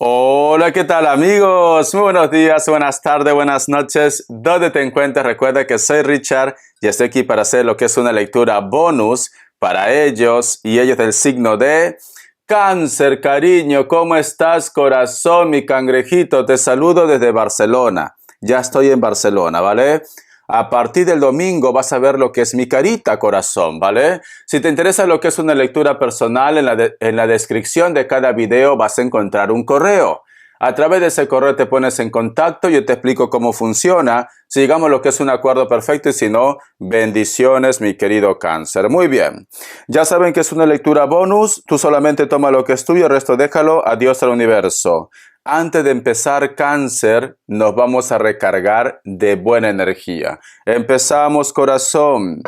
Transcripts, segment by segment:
Hola, ¿qué tal amigos? Muy buenos días, buenas tardes, buenas noches. ¿Dónde te encuentras? Recuerda que soy Richard y estoy aquí para hacer lo que es una lectura bonus para ellos y ellos del signo de Cáncer. Cariño, ¿cómo estás, corazón, mi cangrejito? Te saludo desde Barcelona. Ya estoy en Barcelona, ¿vale? A partir del domingo vas a ver lo que es mi carita, corazón, ¿vale? Si te interesa lo que es una lectura personal, en la descripción de cada video vas a encontrar un correo. A través de ese correo te pones en contacto, yo te explico cómo funciona, si digamos lo que es un acuerdo perfecto y si no, bendiciones, mi querido Cáncer. Muy bien, ya saben que es una lectura bonus, tú solamente toma lo que es tuyo, el resto déjalo, adiós al universo. Antes de empezar Cáncer, nos vamos a recargar de buena energía. Empezamos, corazón.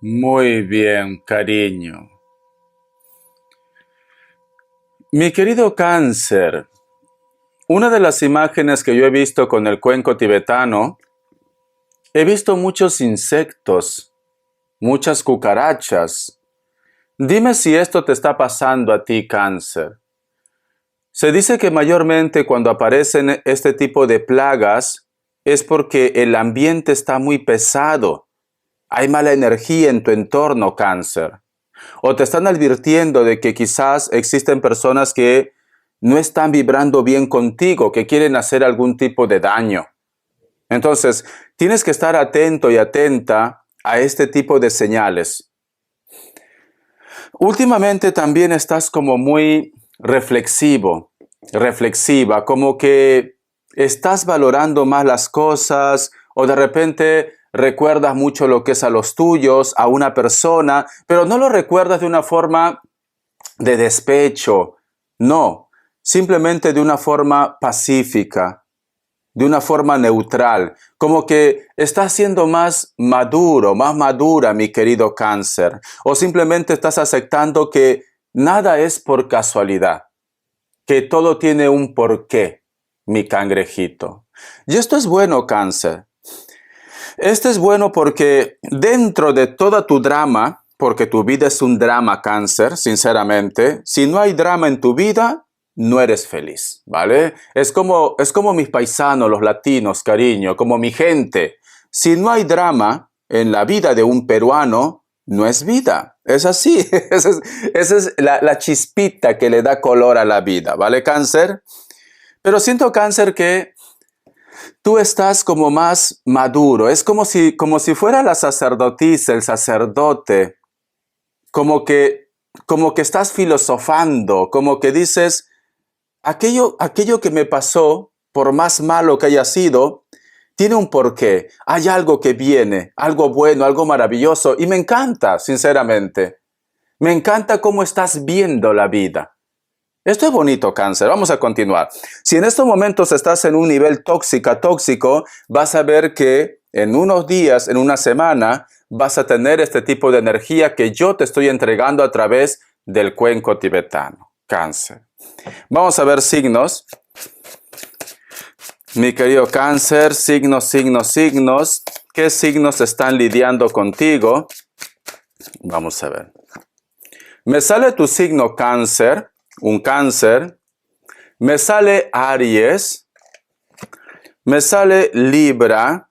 Muy bien, cariño. Mi querido Cáncer, una de las imágenes que yo he visto con el cuenco tibetano, he visto muchos insectos, muchas cucarachas. Dime si esto te está pasando a ti, Cáncer. Se dice que mayormente cuando aparecen este tipo de plagas es porque el ambiente está muy pesado. Hay mala energía en tu entorno, Cáncer. O te están advirtiendo de que quizás existen personas que no están vibrando bien contigo, que quieren hacer algún tipo de daño. Entonces, tienes que estar atento y atenta a este tipo de señales. Últimamente también estás como muy reflexiva, como que estás valorando más las cosas o de repente recuerdas mucho lo que es a los tuyos, a una persona, pero no lo recuerdas de una forma de despecho, no, simplemente de una forma pacífica, de una forma neutral, como que estás siendo más maduro, más madura, mi querido Cáncer, o simplemente estás aceptando que nada es por casualidad, que todo tiene un porqué, mi cangrejito. Y esto es bueno, Cáncer. Esto es bueno porque dentro de toda tu drama, porque tu vida es un drama, Cáncer, sinceramente, si no hay drama en tu vida, no eres feliz, ¿vale? Es como mis paisanos, los latinos, cariño, como mi gente. Si no hay drama en la vida de un peruano, no es vida. Es así. Esa es la chispita que le da color a la vida, ¿vale, Cáncer? Pero siento, Cáncer, que tú estás como más maduro. Es como si fuera la sacerdotisa, el sacerdote, como que estás filosofando, como que dices, aquello que me pasó, por más malo que haya sido, tiene un porqué. Hay algo que viene, algo bueno, algo maravilloso. Y me encanta, sinceramente. Me encanta cómo estás viendo la vida. Esto es bonito, Cáncer. Vamos a continuar. Si en estos momentos estás en un nivel tóxico, vas a ver que en unos días, en una semana, vas a tener este tipo de energía que yo te estoy entregando a través del cuenco tibetano. Cáncer. Vamos a ver signos. Mi querido Cáncer, signos. ¿Qué signos están lidiando contigo? Vamos a ver. Me sale tu signo Cáncer, un Cáncer. Me sale Aries. Me sale Libra.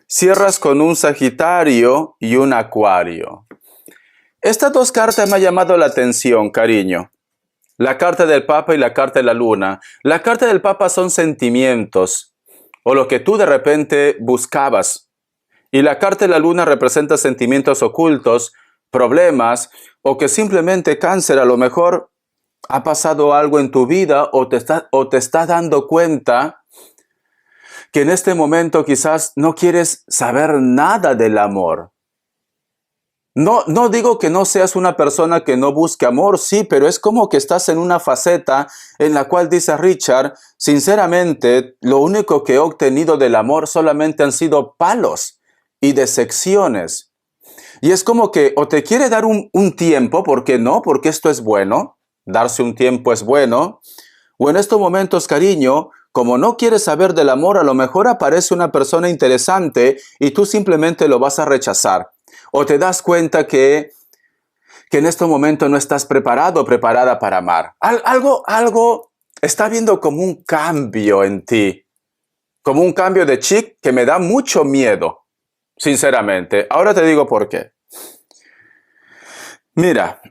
Cierras con un Sagitario y un Acuario. Estas dos cartas me han llamado la atención, cariño. La carta del Papa y la carta de la Luna. La carta del Papa son sentimientos o lo que tú de repente buscabas. Y la carta de la luna representa sentimientos ocultos, problemas, o que simplemente cáncer a lo mejor ha pasado algo en tu vida o te estás dando cuenta que en este momento quizás no quieres saber nada del amor. No digo que no seas una persona que no busque amor, sí, pero es como que estás en una faceta en la cual dice Richard, sinceramente, lo único que he obtenido del amor solamente han sido palos y decepciones. Y es como que o te quiere dar un tiempo, ¿por qué no? Porque esto es bueno, darse un tiempo es bueno. O en estos momentos, cariño, como no quieres saber del amor, a lo mejor aparece una persona interesante y tú simplemente lo vas a rechazar. O te das cuenta que en este momento no estás preparado o preparada para amar. Algo está viendo como un cambio en ti. Como un cambio de chip que me da mucho miedo, sinceramente. Ahora te digo por qué. Mira,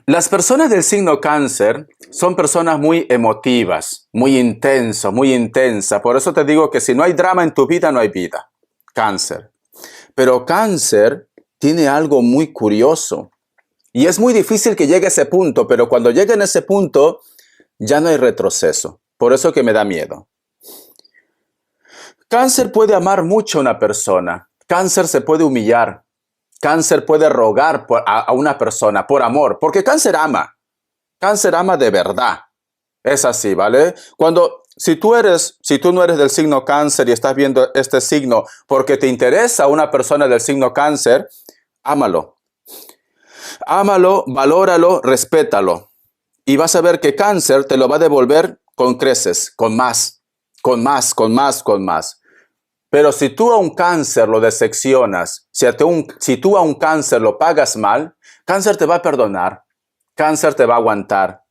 las personas del signo cáncer son personas muy emotivas, muy intensas. Por eso te digo que si no hay drama en tu vida, no hay vida. Cáncer. Pero cáncer tiene algo muy curioso. Y es muy difícil que llegue a ese punto, pero cuando llegue en ese punto, ya no hay retroceso. Por eso que me da miedo. Cáncer puede amar mucho a una persona. Cáncer se puede humillar. Cáncer puede rogar a una persona por amor, porque cáncer ama. Cáncer ama de verdad. Es así, ¿vale? Si tú no eres del signo cáncer y estás viendo este signo porque te interesa una persona del signo cáncer, ámalo. Ámalo, valóralo, respétalo. Y vas a ver que cáncer te lo va a devolver con creces, con más, con más, con más, con más. Pero si tú a un cáncer lo decepcionas, si tú a un cáncer lo pagas mal, cáncer te va a perdonar, cáncer te va a aguantar.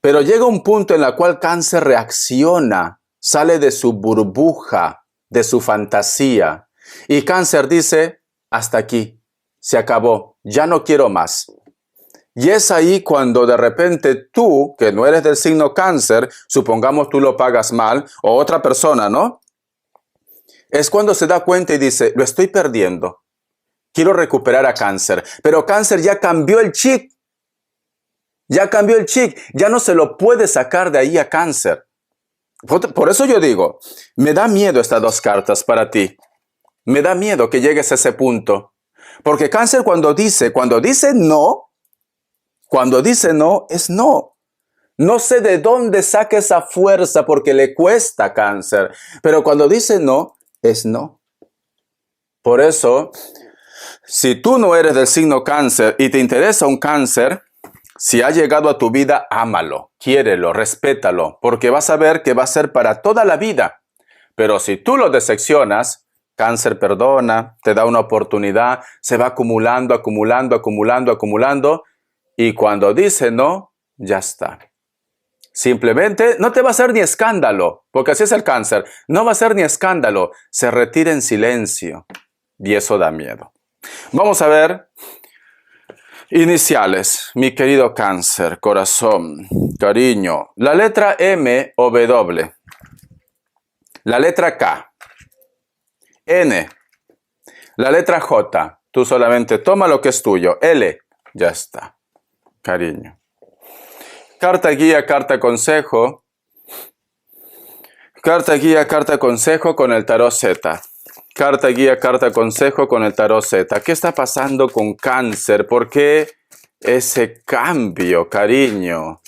Pero llega un punto en el cual cáncer reacciona, sale de su burbuja, de su fantasía. Y cáncer dice, hasta aquí, se acabó, ya no quiero más. Y es ahí cuando de repente tú, que no eres del signo cáncer, supongamos tú lo pagas mal, o otra persona, ¿no? Es cuando se da cuenta y dice, lo estoy perdiendo. Quiero recuperar a cáncer. Pero cáncer ya cambió el chip. Ya cambió el chip. Ya no se lo puede sacar de ahí a cáncer. Por eso yo digo, me da miedo estas dos cartas para ti. Me da miedo que llegues a ese punto. Porque cáncer cuando dice no, es no. No sé de dónde saca esa fuerza porque le cuesta a cáncer. Pero cuando dice no, es no. Por eso, si tú no eres del signo cáncer y te interesa un cáncer, si ha llegado a tu vida, ámalo, quiérelo, respétalo, porque vas a ver que va a ser para toda la vida. Pero si tú lo decepcionas, cáncer perdona, te da una oportunidad, se va acumulando, y cuando dice no, ya está. Simplemente no te va a hacer ni escándalo, porque así es el cáncer. No va a ser ni escándalo, se retira en silencio y eso da miedo. Vamos a ver iniciales, mi querido cáncer, corazón, cariño. La letra M o W, la letra K, N, la letra J. Tú solamente toma lo que es tuyo. L, ya está, cariño. Carta guía, carta consejo. Carta guía, carta consejo con el tarot Z. Carta guía, carta consejo con el tarot Z. ¿Qué está pasando con cáncer? ¿Por qué ese cambio, cariño?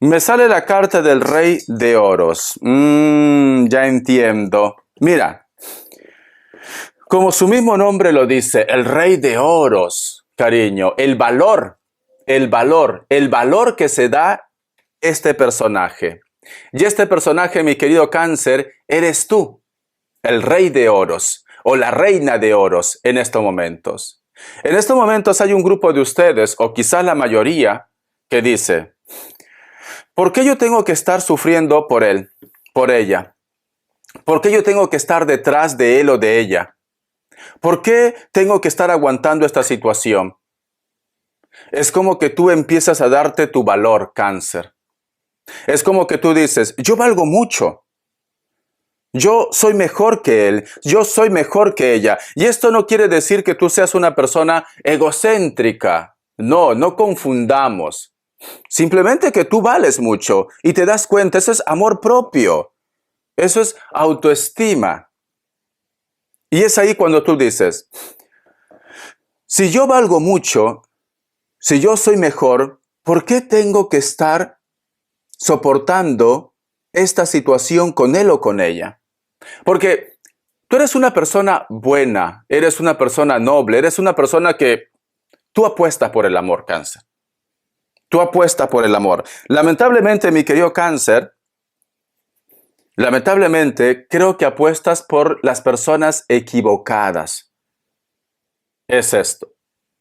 Me sale la carta del Rey de Oros. Ya entiendo. Mira, como su mismo nombre lo dice, el Rey de Oros, cariño, el valor que se da este personaje. Y este personaje, mi querido cáncer, eres tú, el Rey de Oros o la Reina de Oros en estos momentos. En estos momentos hay un grupo de ustedes, o quizás la mayoría, que dice, ¿por qué yo tengo que estar sufriendo por él, por ella? ¿Por qué yo tengo que estar detrás de él o de ella? ¿Por qué tengo que estar aguantando esta situación? Es como que tú empiezas a darte tu valor, cáncer. Es como que tú dices, yo valgo mucho. Yo soy mejor que él, yo soy mejor que ella. Y esto no quiere decir que tú seas una persona egocéntrica. No, no confundamos. Simplemente que tú vales mucho y te das cuenta, eso es amor propio. Eso es autoestima. Y es ahí cuando tú dices, si yo valgo mucho, si yo soy mejor, ¿por qué tengo que estar soportando esta situación con él o con ella? Porque tú eres una persona buena, eres una persona noble, eres una persona que tú apuestas por el amor, Cáncer. Tú apuestas por el amor. Lamentablemente, mi querido Cáncer, lamentablemente creo que apuestas por las personas equivocadas. Es esto.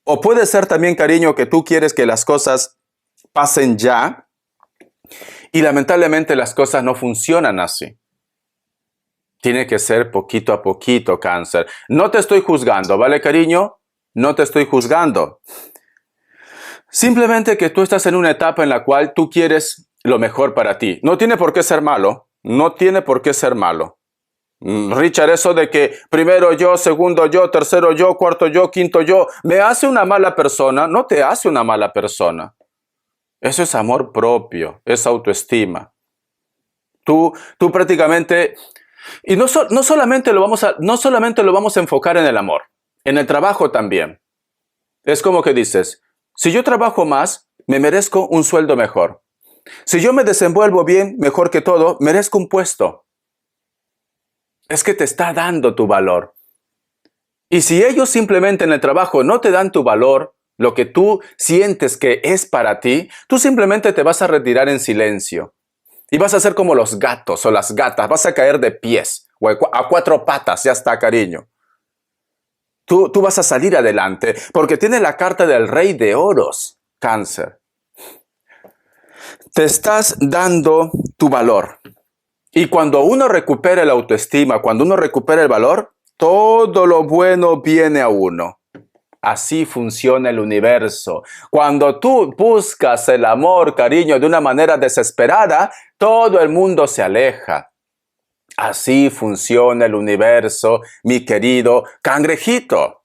O puede ser también, cariño, que tú quieres que las cosas pasen ya y lamentablemente las cosas no funcionan así. Tiene que ser poquito a poquito, Cáncer. No te estoy juzgando, ¿vale, cariño? No te estoy juzgando. Simplemente que tú estás en una etapa en la cual tú quieres lo mejor para ti. No tiene por qué ser malo. No tiene por qué ser malo. Richard, eso de que primero yo, segundo yo, tercero yo, cuarto yo, quinto yo, ¿me hace una mala persona? No te hace una mala persona. Eso es amor propio, es autoestima. Tú prácticamente... Y no solamente lo vamos a enfocar en el amor, en el trabajo también. Es como que dices, si yo trabajo más, me merezco un sueldo mejor. Si yo me desenvuelvo bien, mejor que todo, merezco un puesto. Es que te está dando tu valor. Y si ellos simplemente en el trabajo no te dan tu valor, lo que tú sientes que es para ti, tú simplemente te vas a retirar en silencio. Y vas a ser como los gatos o las gatas, vas a caer de pies o a cuatro patas, ya está, cariño. Tú vas a salir adelante porque tienes la carta del Rey de Oros, Cáncer. Te estás dando tu valor. Y cuando uno recupera la autoestima, cuando uno recupera el valor, todo lo bueno viene a uno. Así funciona el universo. Cuando tú buscas el amor, cariño, de una manera desesperada, todo el mundo se aleja. Así funciona el universo, mi querido cangrejito.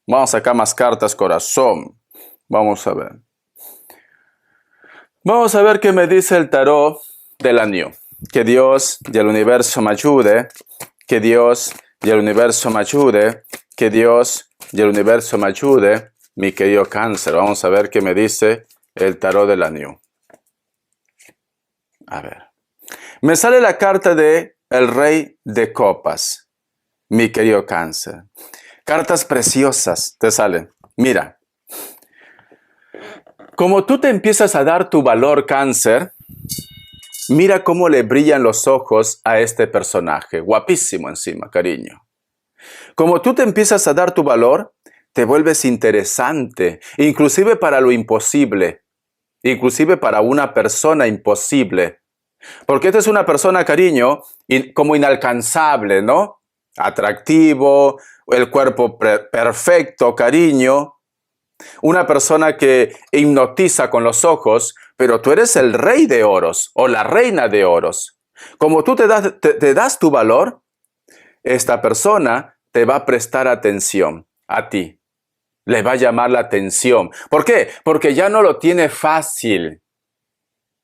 Vamos a sacar más cartas, corazón. Vamos a ver. Vamos a ver qué me dice el tarot del año. Que Dios y el universo me ayude. Que Dios y el universo me ayude. Que Dios y el universo me ayude. Mi querido Cáncer. Vamos a ver qué me dice el tarot del año. A ver. Me sale la carta de el Rey de Copas. Mi querido Cáncer. Cartas preciosas te salen. Mira. Como tú te empiezas a dar tu valor, Cáncer, mira cómo le brillan los ojos a este personaje. Guapísimo encima, cariño. Como tú te empiezas a dar tu valor, te vuelves interesante, inclusive para lo imposible, inclusive para una persona imposible. Porque esta es una persona, cariño, como inalcanzable, ¿no? Atractivo, el cuerpo perfecto, cariño. Una persona que hipnotiza con los ojos, pero tú eres el rey de oros o la reina de oros. Como tú te das tu valor, esta persona te va a prestar atención a ti. Le va a llamar la atención. ¿Por qué? Porque ya no lo tiene fácil.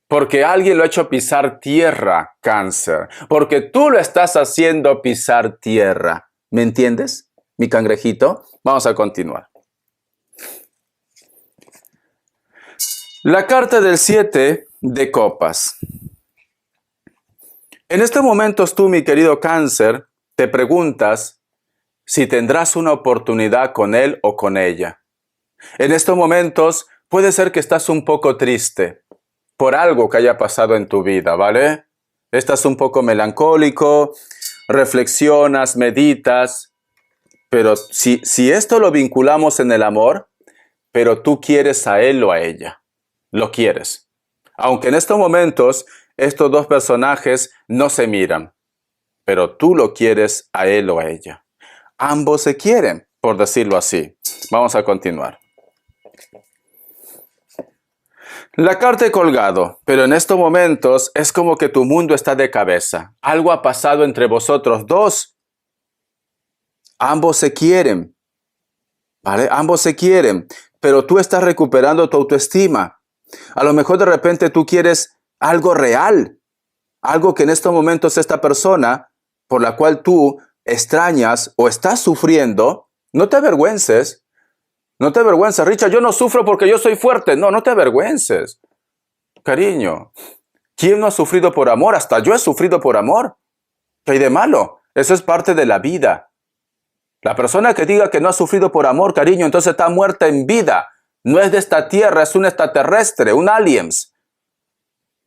Porque alguien lo ha hecho pisar tierra, Cáncer. Porque tú lo estás haciendo pisar tierra. ¿Me entiendes, mi cangrejito? Vamos a continuar. La carta del 7 de copas. En estos momentos tú, mi querido Cáncer, te preguntas si tendrás una oportunidad con él o con ella. En estos momentos puede ser que estás un poco triste por algo que haya pasado en tu vida, ¿vale? Estás un poco melancólico, reflexionas, meditas, pero si esto lo vinculamos en el amor, pero tú quieres a él o a ella. Lo quieres. Aunque en estos momentos estos dos personajes no se miran, pero tú lo quieres a él o a ella. Ambos se quieren, por decirlo así. Vamos a continuar. La carta he colgado, pero en estos momentos es como que tu mundo está de cabeza. Algo ha pasado entre vosotros dos. Ambos se quieren, ¿vale? Ambos se quieren, pero tú estás recuperando tu autoestima. A lo mejor de repente tú quieres algo real, algo que en estos momentos esta persona por la cual tú extrañas o estás sufriendo, no te avergüences. No te avergüences, Richard, yo no sufro porque yo soy fuerte. No, no te avergüences. Cariño, ¿quién no ha sufrido por amor? Hasta yo he sufrido por amor. ¿Qué hay de malo? Eso es parte de la vida. La persona que diga que no ha sufrido por amor, cariño, entonces está muerta en vida. No es de esta tierra, es un extraterrestre, un aliens.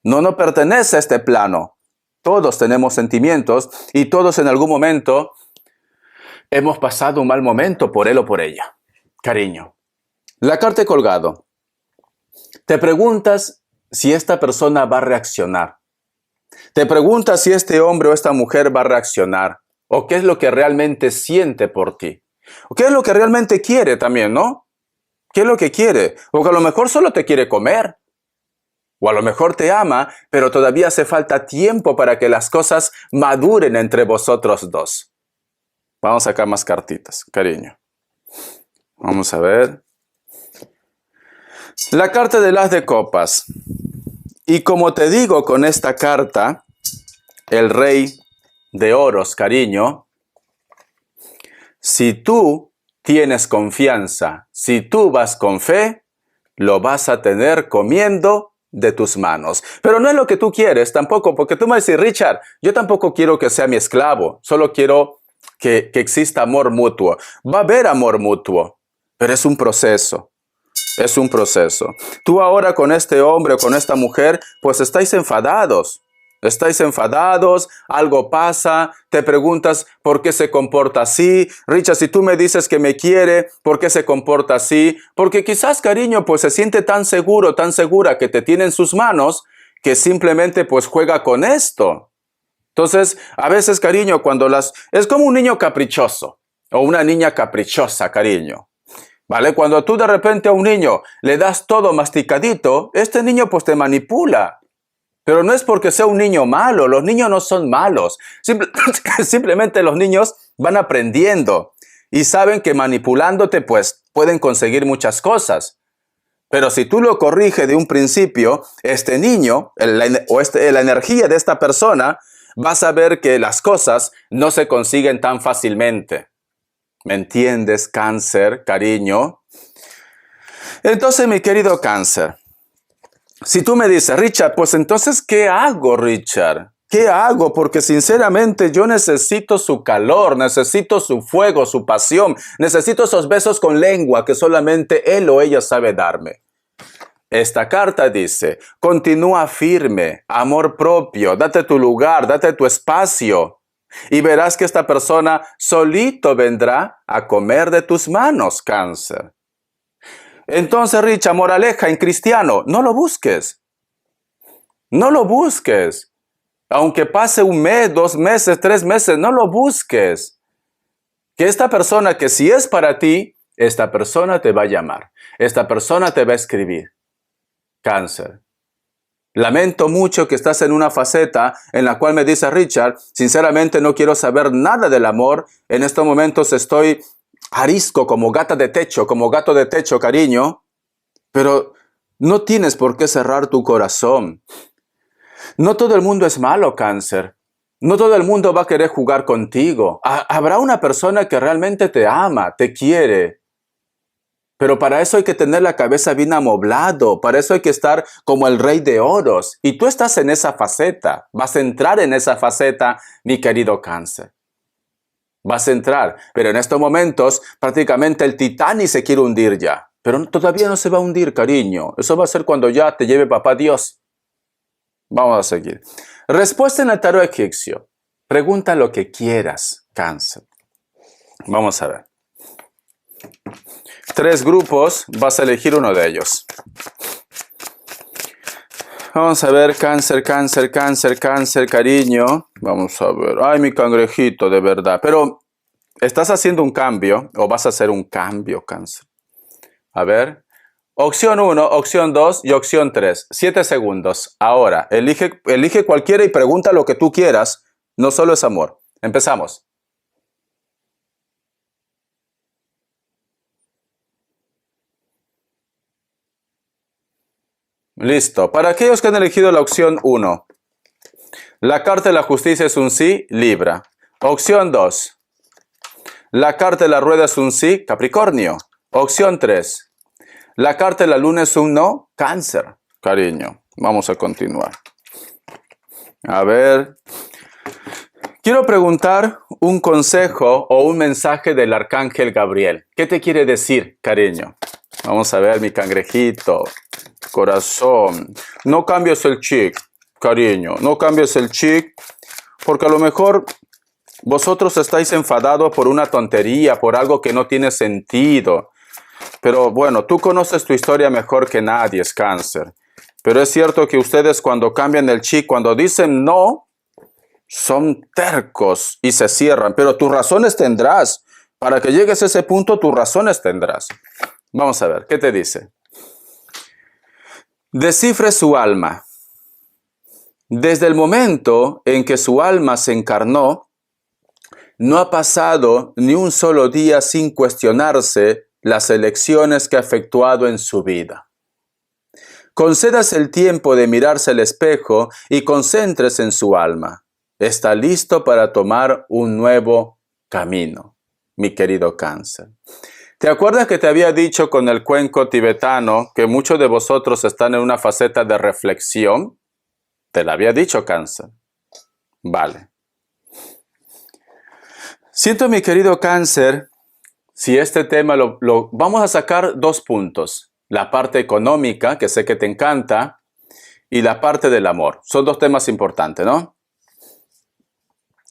No pertenece a este plano. Todos tenemos sentimientos y todos en algún momento hemos pasado un mal momento por él o por ella. Cariño, la carta he colgado. Te preguntas si esta persona va a reaccionar. Te preguntas si este hombre o esta mujer va a reaccionar. O qué es lo que realmente siente por ti. O qué es lo que realmente quiere también, ¿no? ¿Qué es lo que quiere? Porque a lo mejor solo te quiere comer. O a lo mejor te ama, pero todavía hace falta tiempo para que las cosas maduren entre vosotros dos. Vamos a sacar más cartitas, cariño. Vamos a ver. La carta del As de Copas. Y como te digo con esta carta, el Rey de Oros, cariño, si tú tienes confianza, si tú vas con fe, lo vas a tener comiendo de tus manos. Pero no es lo que tú quieres tampoco, porque tú me dices, Richard, yo tampoco quiero que sea mi esclavo, solo quiero que exista amor mutuo. Va a haber amor mutuo, pero es un proceso. Es un proceso. Tú ahora con este hombre o con esta mujer, pues estáis enfadados. Estáis enfadados, algo pasa, te preguntas por qué se comporta así. Richard, si tú me dices que me quiere, ¿por qué se comporta así? Porque quizás, cariño, pues se siente tan seguro, tan segura que te tiene en sus manos, que simplemente pues juega con esto. Entonces, a veces, cariño, es como un niño caprichoso o una niña caprichosa, cariño. ¿Vale? Cuando tú de repente a un niño le das todo masticadito, este niño pues te manipula. Pero no es porque sea un niño malo, los niños no son malos. Simplemente los niños van aprendiendo y saben que manipulándote pues pueden conseguir muchas cosas. Pero si tú lo corriges de un principio, este niño la energía de esta persona vas a ver que las cosas no se consiguen tan fácilmente. ¿Me entiendes, Cáncer, cariño? Entonces, mi querido Cáncer, si tú me dices, Richard, pues entonces, ¿qué hago, Richard? ¿Qué hago? Porque sinceramente yo necesito su calor, necesito su fuego, su pasión, necesito esos besos con lengua que solamente él o ella sabe darme. Esta carta dice, continúa firme, amor propio, date tu lugar, date tu espacio. Y verás que esta persona solito vendrá a comer de tus manos, Cáncer. Entonces, Richard, moraleja en cristiano, no lo busques. No lo busques. Aunque pase un mes, 2 meses, 3 meses, no lo busques. Que esta persona que si es para ti, esta persona te va a llamar. Esta persona te va a escribir. Cáncer. Lamento mucho que estás en una faceta en la cual me dice Richard, sinceramente no quiero saber nada del amor. En estos momentos estoy arisco como gata de techo, como gato de techo, cariño. Pero no tienes por qué cerrar tu corazón. No todo el mundo es malo, Cáncer. No todo el mundo va a querer jugar contigo. Habrá una persona que realmente te ama, te quiere. Pero para eso hay que tener la cabeza bien amoblado, para eso hay que estar como el Rey de Oros. Y tú estás en esa faceta, vas a entrar en esa faceta, mi querido Cáncer. Vas a entrar, pero en estos momentos prácticamente el Titanic se quiere hundir ya. Pero todavía no se va a hundir, cariño. Eso va a ser cuando ya te lleve papá Dios. Vamos a seguir. Respuesta en el tarot egipcio. Pregunta lo que quieras, Cáncer. Vamos a ver. 3 grupos, vas a elegir uno de ellos. Vamos a ver, Cáncer, Cáncer, Cáncer, Cáncer, cariño. Vamos a ver. Ay, mi cangrejito, de verdad. Pero, ¿estás haciendo un cambio o vas a hacer un cambio, Cáncer? A ver. Opción 1, opción 2 y opción 3. 7 segundos. Ahora, elige cualquiera y pregunta lo que tú quieras. No solo es amor. Empezamos. Listo. Para aquellos que han elegido la opción 1, la carta de la justicia es un sí, Libra. Opción 2, la carta de la rueda es un sí, Capricornio. Opción 3, la carta de la luna es un no, Cáncer. Cariño, vamos a continuar. A ver. Quiero preguntar un consejo o un mensaje del arcángel Gabriel. ¿Qué te quiere decir, cariño? Vamos a ver, mi cangrejito. Corazón. No cambies el chic, cariño. No cambies el chic, porque a lo mejor vosotros estáis enfadados por una tontería, por algo que no tiene sentido. Pero bueno, tú conoces tu historia mejor que nadie, es Cáncer. Pero es cierto que ustedes cuando cambian el chic, cuando dicen no, son tercos y se cierran. Pero tus razones tendrás. Para que llegues a ese punto, tus razones tendrás. Vamos a ver, ¿qué te dice? Descifre su alma. Desde el momento en que su alma se encarnó, no ha pasado ni un solo día sin cuestionarse las elecciones que ha efectuado en su vida. Concédase el tiempo de mirarse al espejo y concéntrese en su alma. Está listo para tomar un nuevo camino, mi querido Cáncer. ¿Te acuerdas que te había dicho con el cuenco tibetano que muchos de vosotros están en una faceta de reflexión? Te lo había dicho, Cáncer. Vale. Siento, mi querido Cáncer, si este tema vamos a sacar 2 puntos. La parte económica, que sé que te encanta, y la parte del amor. Son 2 temas importantes, ¿no?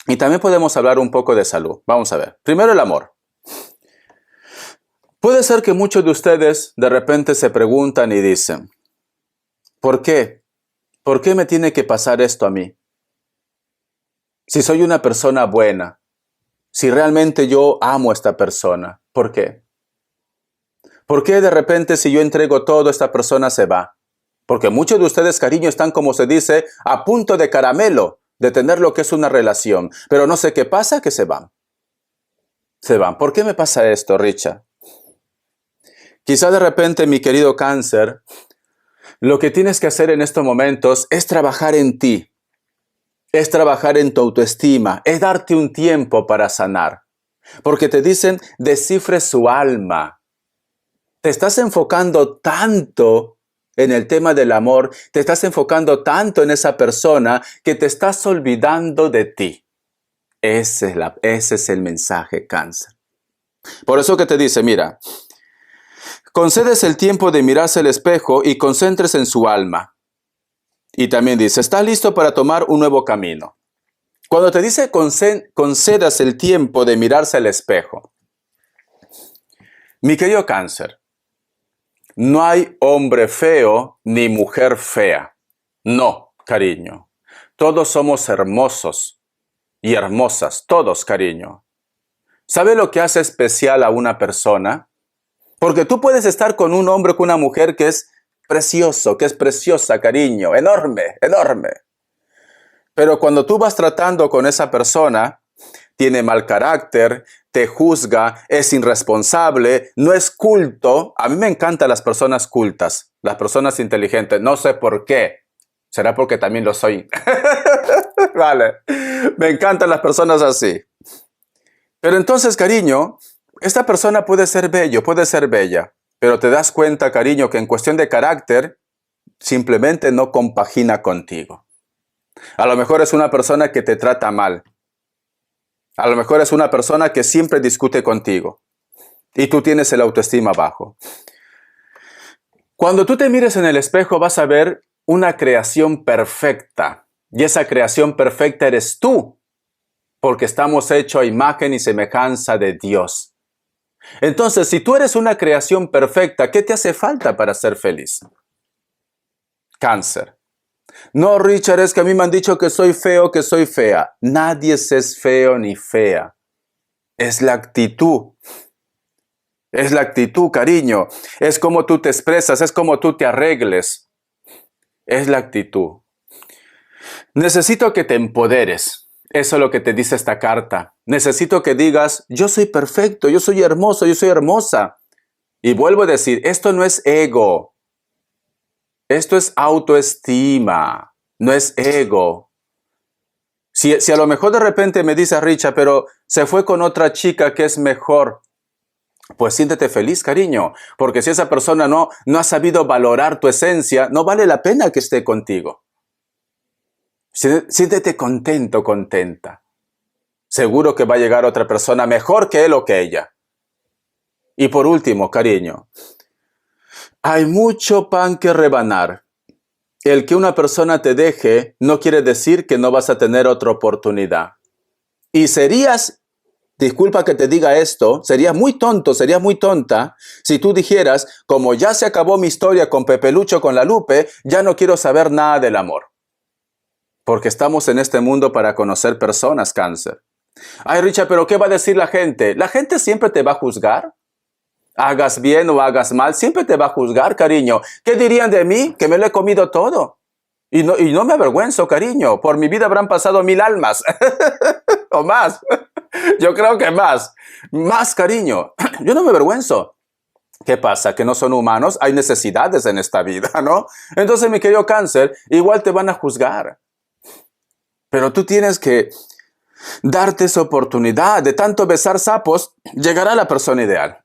Y también podemos hablar un poco de salud. Vamos a ver. Primero el amor. Puede ser que muchos de ustedes de repente se preguntan y dicen, ¿por qué? ¿Por qué me tiene que pasar esto a mí? Si soy una persona buena, si realmente yo amo a esta persona, ¿por qué? ¿Por qué de repente si yo entrego todo, esta persona se va? Porque muchos de ustedes, cariño, están, como se dice, a punto de caramelo, de tener lo que es una relación. Pero no sé qué pasa, que se van. Se van. ¿Por qué me pasa esto, Richard? Quizá de repente, mi querido Cáncer, lo que tienes que hacer en estos momentos es trabajar en ti. Es trabajar en tu autoestima. Es darte un tiempo para sanar. Porque te dicen, descifre su alma. Te estás enfocando tanto en el tema del amor, te estás enfocando tanto en esa persona que te estás olvidando de ti. Ese es el mensaje, Cáncer. Por eso que te dice, mira, concedes el tiempo de mirarse al espejo y concéntrese en su alma. Y también dice, está listo para tomar un nuevo camino. Cuando te dice concedas el tiempo de mirarse al espejo, mi querido Cáncer, no hay hombre feo ni mujer fea. No, cariño. Todos somos hermosos y hermosas, todos, cariño. ¿Sabe lo que hace especial a una persona? Porque tú puedes estar con un hombre o con una mujer que es precioso, que es preciosa, cariño, enorme, enorme. Pero cuando tú vas tratando con esa persona, tiene mal carácter, te juzga, es irresponsable, no es culto. A mí me encantan las personas cultas, las personas inteligentes. No sé por qué. Será porque también lo soy. Vale. Me encantan las personas así. Pero entonces, cariño, esta persona puede ser bello, puede ser bella. Pero te das cuenta, cariño, que en cuestión de carácter, simplemente no compagina contigo. A lo mejor es una persona que te trata mal. A lo mejor es una persona que siempre discute contigo y tú tienes el autoestima bajo. Cuando tú te mires en el espejo vas a ver una creación perfecta y esa creación perfecta eres tú, porque estamos hechos a imagen y semejanza de Dios. Entonces, si tú eres una creación perfecta, ¿qué te hace falta para ser feliz? Cáncer. No, Richard, es que a mí me han dicho que soy feo, que soy fea. Nadie es feo ni fea. Es la actitud. Es la actitud, cariño. Es como tú te expresas, es como tú te arregles. Es la actitud. Necesito que te empoderes. Eso es lo que te dice esta carta. Necesito que digas, yo soy perfecto, yo soy hermoso, yo soy hermosa. Y vuelvo a decir, esto no es ego. Esto es autoestima, no es ego. Si a lo mejor de repente me dice Richard, pero se fue con otra chica que es mejor, pues siéntete feliz, cariño, porque si esa persona no ha sabido valorar tu esencia, no vale la pena que esté contigo. Siéntete contento, contenta. Seguro que va a llegar otra persona mejor que él o que ella. Y por último, cariño, hay mucho pan que rebanar. El que una persona te deje no quiere decir que no vas a tener otra oportunidad. Y serías, disculpa que te diga esto, serías muy tonto, serías muy tonta si tú dijeras, como ya se acabó mi historia con Pepe Lucho, con la Lupe, ya no quiero saber nada del amor. Porque estamos en este mundo para conocer personas, Cáncer. Ay, Richard, ¿pero qué va a decir la gente? La gente siempre te va a juzgar. Hagas bien o hagas mal, siempre te va a juzgar, cariño. ¿Qué dirían de mí? Que me lo he comido todo. Y no me avergüenzo, cariño. Por mi vida habrán pasado 1000 almas. O más. Yo creo que más. Más, cariño. Yo no me avergüenzo. ¿Qué pasa? ¿Que no son humanos? Hay necesidades en esta vida, ¿no? Entonces, mi querido Cáncer, igual te van a juzgar. Pero tú tienes que darte esa oportunidad. De tanto besar sapos, llegará la persona ideal.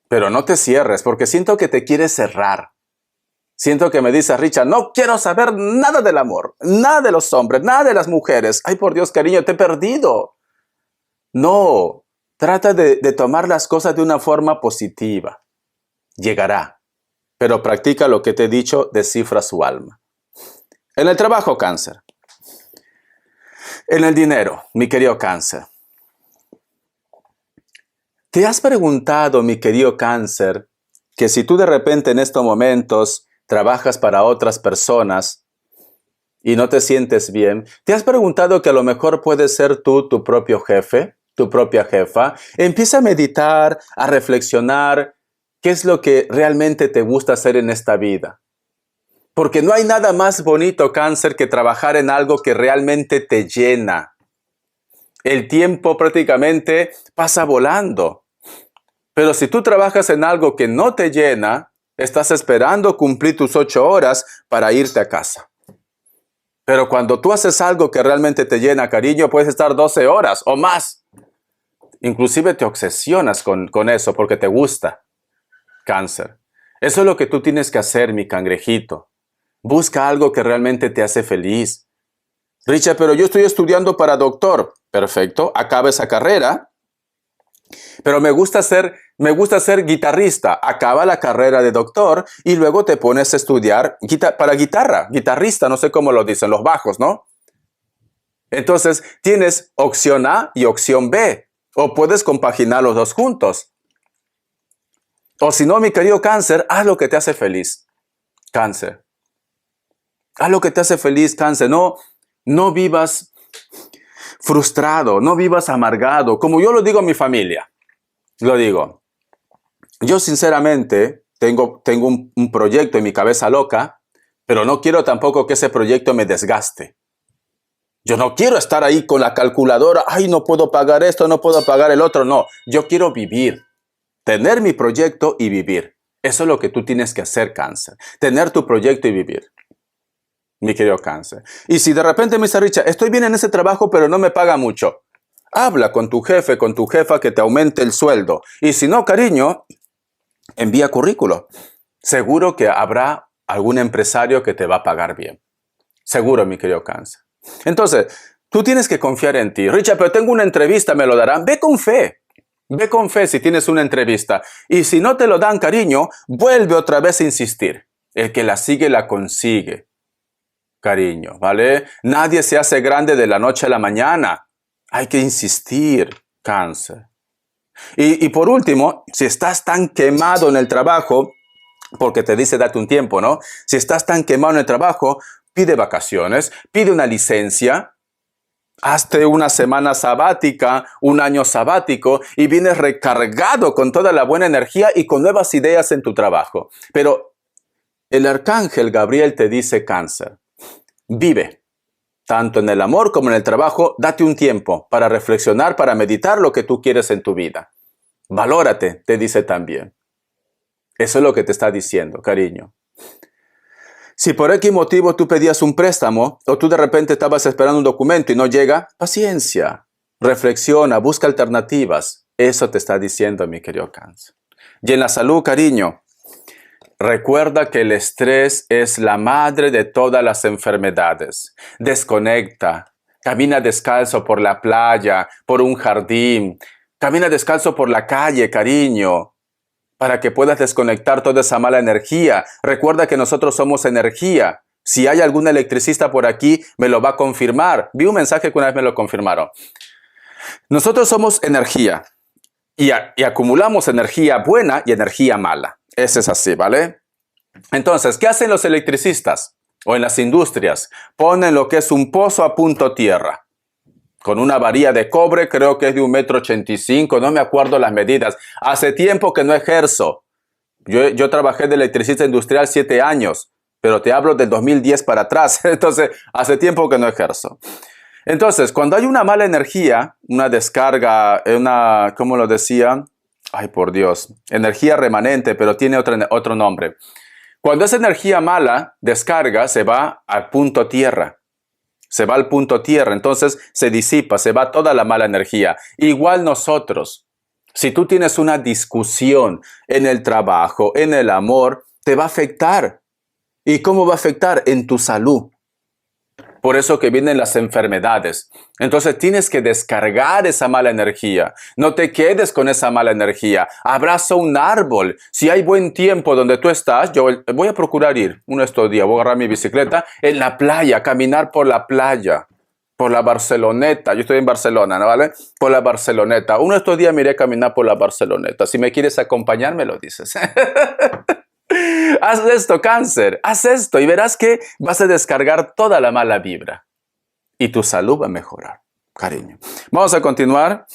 Pero no te cierres, porque siento que te quieres cerrar. Siento que me dices, Richard, no quiero saber nada del amor, nada de los hombres, nada de las mujeres. Ay, por Dios, cariño, te he perdido. No, trata de tomar las cosas de una forma positiva. Llegará, pero practica lo que te he dicho, descifra su alma. En el trabajo, Cáncer. En el dinero, mi querido Cáncer. ¿Te has preguntado, mi querido Cáncer, que si tú de repente en estos momentos trabajas para otras personas y no te sientes bien, ¿te has preguntado que a lo mejor puedes ser tú tu propio jefe, tu propia jefa? Empieza a meditar, a reflexionar qué es lo que realmente te gusta hacer en esta vida. Porque no hay nada más bonito, Cáncer, que trabajar en algo que realmente te llena. El tiempo prácticamente pasa volando. Pero si tú trabajas en algo que no te llena, estás esperando cumplir tus 8 horas para irte a casa. Pero cuando tú haces algo que realmente te llena, cariño, puedes estar 12 horas o más. Inclusive te obsesionas con eso porque te gusta. Cáncer. Eso es lo que tú tienes que hacer, mi cangrejito. Busca algo que realmente te hace feliz. Richard, pero yo estoy estudiando para doctor. Perfecto, acaba esa carrera. Pero me gusta ser guitarrista. Acaba la carrera de doctor y luego te pones a estudiar para guitarrista, no sé cómo lo dicen, los bajos, ¿no? Entonces tienes opción A y opción B. O puedes compaginar los dos juntos. O si no, mi querido Cáncer, haz lo que te hace feliz. Cáncer. Haz lo que te hace feliz, Cáncer. No vivas frustrado, no vivas amargado, como yo lo digo a mi familia. Lo digo. Yo sinceramente tengo un proyecto en mi cabeza loca, pero no quiero tampoco que ese proyecto me desgaste. Yo no quiero estar ahí con la calculadora, ay, no puedo pagar esto, no puedo pagar el otro. No, yo quiero vivir, tener mi proyecto y vivir. Eso es lo que tú tienes que hacer, Cáncer. Tener tu proyecto y vivir. Mi querido Cáncer. Y si de repente me dice, Richard, estoy bien en ese trabajo, pero no me paga mucho. Habla con tu jefe, con tu jefa que te aumente el sueldo. Y si no, cariño, envía currículo. Seguro que habrá algún empresario que te va a pagar bien. Seguro, mi querido Cáncer. Entonces, tú tienes que confiar en ti. Richard, pero tengo una entrevista, ¿me lo darán? Ve con fe. Ve con fe si tienes una entrevista. Y si no te lo dan, cariño, vuelve otra vez a insistir. El que la sigue, la consigue. Cariño, ¿vale? Nadie se hace grande de la noche a la mañana. Hay que insistir, Cáncer. Y por último, si estás tan quemado en el trabajo, porque te dice date un tiempo, ¿no? Si estás tan quemado en el trabajo, pide vacaciones, pide una licencia Hazte una semana sabática, un año sabático y vienes recargado con toda la buena energía y con nuevas ideas en tu trabajo. Pero el arcángel Gabriel te dice, Cáncer, vive. Tanto en el amor como en el trabajo, date un tiempo para reflexionar, para meditar lo que tú quieres en tu vida. Valórate, te dice también. Eso es lo que te está diciendo, cariño. Si por X motivo tú pedías un préstamo o tú de repente estabas esperando un documento y no llega, paciencia, reflexiona, busca alternativas. Eso te está diciendo mi querido Cáncer. Y en la salud, cariño, recuerda que el estrés es la madre de todas las enfermedades. Desconecta, camina descalzo por la playa, por un jardín, camina descalzo por la calle, cariño, para que puedas desconectar toda esa mala energía. Recuerda que nosotros somos energía. Si hay algún electricista por aquí, me lo va a confirmar. Vi un mensaje que una vez me lo confirmaron. Nosotros somos energía y acumulamos energía buena y energía mala. Ese es así, ¿vale? Entonces, ¿qué hacen los electricistas? O en las industrias, ponen lo que es un pozo a punto tierra. Con una varilla de cobre, creo que es de 1,85 m, no me acuerdo las medidas. Hace tiempo que no ejerzo. Yo trabajé de electricista industrial 7 años, pero te hablo del 2010 para atrás. Entonces, hace tiempo que no ejerzo. Entonces, cuando hay una mala energía, una descarga, ¿cómo lo decía? Ay, por Dios, energía remanente, pero tiene otro nombre. Cuando esa energía mala descarga, se va al punto tierra. Se va al punto tierra, entonces se disipa, se va toda la mala energía. Igual nosotros, si tú tienes una discusión en el trabajo, en el amor, te va a afectar. ¿Y cómo va a afectar? En tu salud. Por eso que vienen las enfermedades. Entonces tienes que descargar esa mala energía. No te quedes con esa mala energía. Abraza un árbol. Si hay buen tiempo donde tú estás, yo voy a procurar ir uno de estos días. Voy a agarrar mi bicicleta en la playa, caminar por la playa, por la Barceloneta. Yo estoy en Barcelona, ¿no vale? Por la Barceloneta. Uno de estos días me iré a caminar por la Barceloneta. Si me quieres acompañar, me lo dices. Haz esto, Cáncer, haz esto y verás que vas a descargar toda la mala vibra y tu salud va a mejorar, cariño. Vamos a continuar.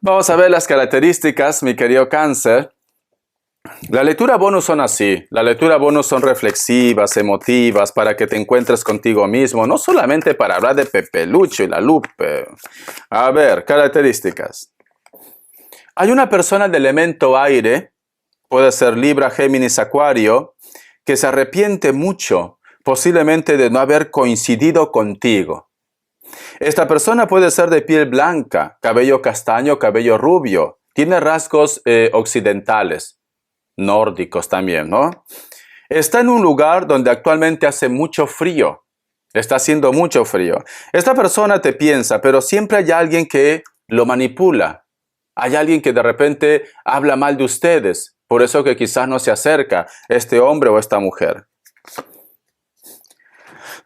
Vamos a ver las características, mi querido Cáncer. La lectura bonus son así. La lectura bonus son reflexivas, emotivas, para que te encuentres contigo mismo, no solamente para hablar de Pepe Lucho y la Lupe. A ver, características. Hay una persona de elemento aire, puede ser Libra, Géminis, Acuario, que se arrepiente mucho, posiblemente de no haber coincidido contigo. Esta persona puede ser de piel blanca, cabello castaño, cabello rubio. Tiene rasgos occidentales, nórdicos también, ¿no? Está en un lugar donde actualmente hace mucho frío. Está haciendo mucho frío. Esta persona te piensa, pero siempre hay alguien que lo manipula. Hay alguien que de repente habla mal de ustedes. Por eso que quizás no se acerca este hombre o esta mujer.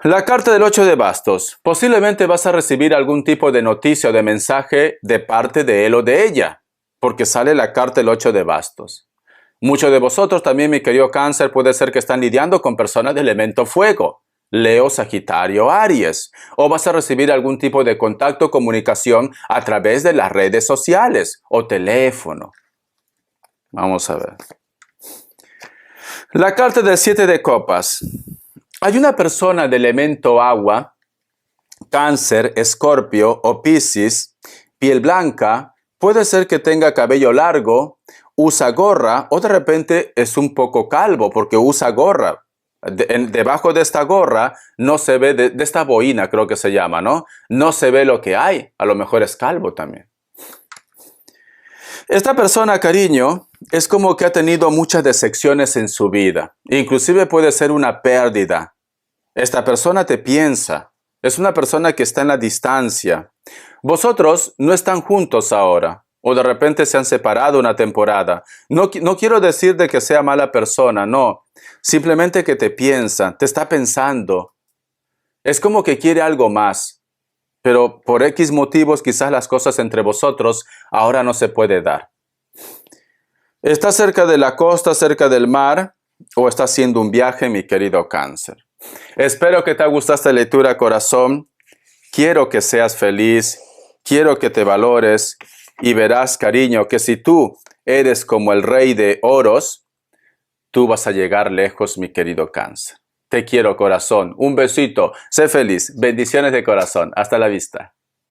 La carta del 8 de bastos. Posiblemente vas a recibir algún tipo de noticia o de mensaje de parte de él o de ella, porque sale la carta del 8 de bastos. Muchos de vosotros también, mi querido Cáncer, puede ser que están lidiando con personas de elemento fuego. Leo, Sagitario, Aries. O vas a recibir algún tipo de contacto o comunicación a través de las redes sociales o teléfono. Vamos a ver. La carta del 7 de copas. Hay una persona de elemento agua, Cáncer, Escorpio o Piscis, piel blanca, puede ser que tenga cabello largo, usa gorra o de repente es un poco calvo porque usa gorra. Debajo de esta gorra no se ve, de esta boina creo que se llama, ¿no? No se ve lo que hay. A lo mejor es calvo también. Esta persona, cariño, es como que ha tenido muchas decepciones en su vida. Inclusive puede ser una pérdida. Esta persona te piensa. Es una persona que está en la distancia. Vosotros no están juntos ahora. O de repente se han separado una temporada. No quiero decir de que sea mala persona, no. Simplemente que te piensa, te está pensando. Es como que quiere algo más. Pero por X motivos quizás las cosas entre vosotros ahora no se puede dar. ¿Estás cerca de la costa, cerca del mar o estás haciendo un viaje, mi querido Cáncer? Espero que te haya gustado esta lectura, corazón. quiero que seas feliz, quiero que te valores y verás, cariño, que si tú eres como el rey de oros, tú vas a llegar lejos, mi querido Cáncer. Te quiero, corazón. Un besito. Sé feliz. Bendiciones de corazón. Hasta la vista.